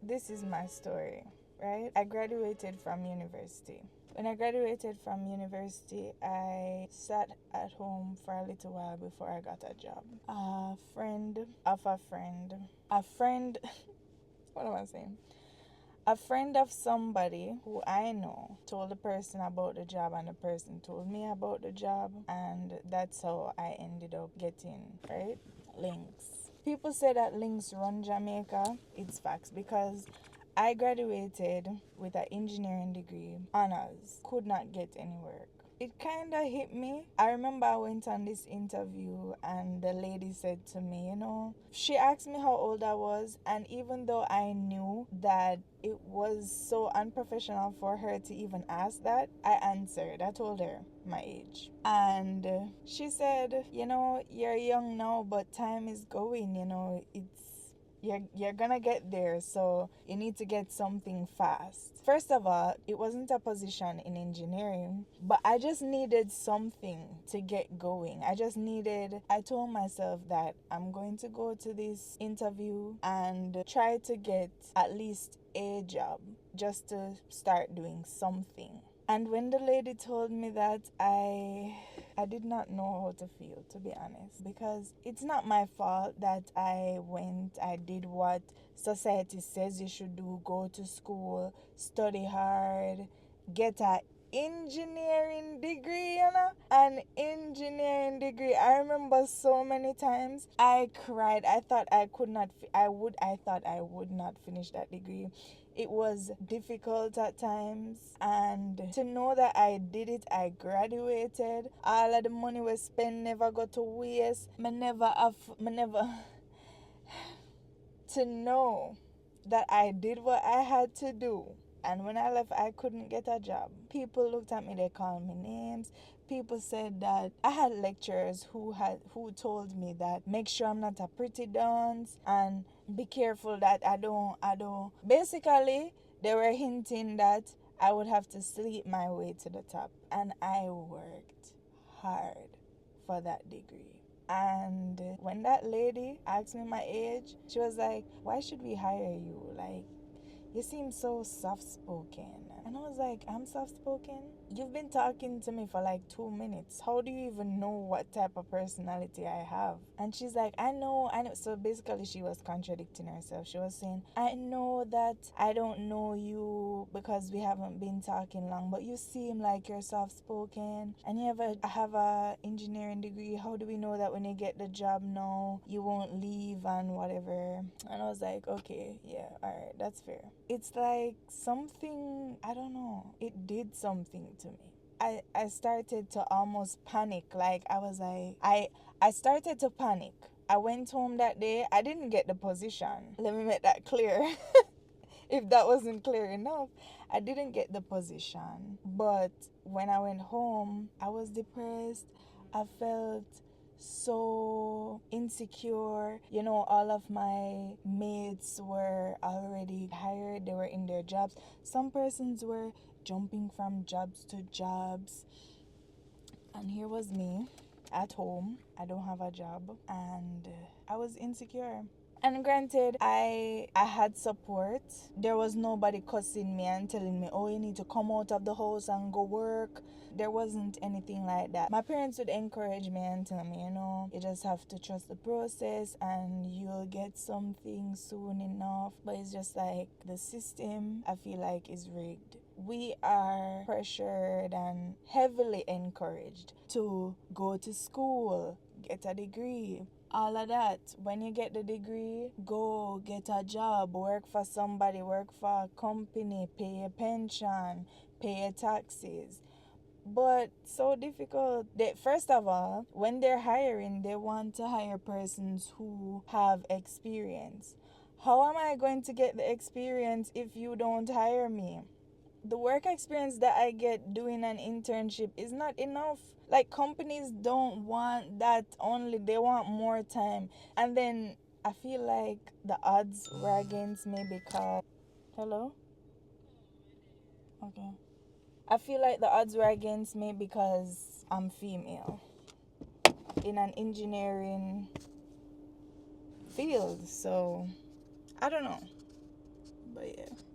this is my story, right? I graduated from university. When I graduated from university, I sat at home for a little while before I got a job. A friend of a friend, a friend, what am I saying? A friend of somebody who I know told the person about the job, and the person told me about the job, and that's how I ended up getting, right? Links. People say that Links run Jamaica. It's facts because I graduated with an engineering degree, honors, could not get any work. It kind of hit me. I remember I went on this interview and the lady said to me, she asked me how old I was, and even though I knew that it was so unprofessional for her to even ask that, I answered. I told her my age. And she said, you're young now, but time is going, you're gonna get there, so you need to get something fast. First of all, it wasn't a position in engineering, but I just needed something to get going. I told myself that I'm going to go to this interview and try to get at least a job just to start doing something. And when the lady told me that, I did not know how to feel, to be honest, because it's not my fault that I did what society says you should do: go to school, study hard, get a engineering degree, an engineering degree. I remember so many times I cried. I thought I could not I thought I would not finish that degree. It was difficult at times, and to know that I did it, I graduated. All of the money we spent never got to waste. Me never to know that I did what I had to do. And when I left, I couldn't get a job. People looked at me, they called me names. People said that I had lecturers who told me that make sure I'm not a pretty dance and be careful that I don't. Basically, they were hinting that I would have to sleep my way to the top. And I worked hard for that degree. And when that lady asked me my age, she was like, why should we hire you? Like, you seem so soft spoken. And I was like, I'm soft spoken? You've been talking to me for like 2 minutes. How do you even know what type of personality I have? And she's like, I know. So basically, she was contradicting herself. She was saying, I know that I don't know you because we haven't been talking long, but you seem like you're soft spoken and you have a engineering degree. How do we know that when you get the job now, you won't leave and whatever? And I was like, okay, yeah, all right, that's fair. It's like something, I don't know, it did something to me. I started to almost panic. Like, I was like, I started to panic. I went home that day. I didn't get the position. Let me make that clear. If that wasn't clear enough, I didn't get the position. But when I went home, I was depressed. I felt so insecure. All of my mates were already hired, they were in their jobs. Some persons were jumping from jobs to jobs. And here was me at home. I don't have a job, and I was insecure. And granted, I had support. There was nobody cussing me and telling me, oh, you need to come out of the house and go work. There wasn't anything like that. My parents would encourage me and tell me, you just have to trust the process and you'll get something soon enough. But it's just like the system, I feel like, is rigged. We are pressured and heavily encouraged to go to school, get a degree, all of that. When you get the degree, go get a job, work for somebody, work for a company, pay your pension, pay your taxes. But so difficult. First of all, when they're hiring, they want to hire persons who have experience. How am I going to get the experience if you don't hire me? The work experience that I get doing an internship is not enough. Like, companies don't want that only, they want more time. And then I feel like the odds were against me because. Hello? Okay. I feel like the odds were against me because I'm female in an engineering field. So, I don't know. But yeah.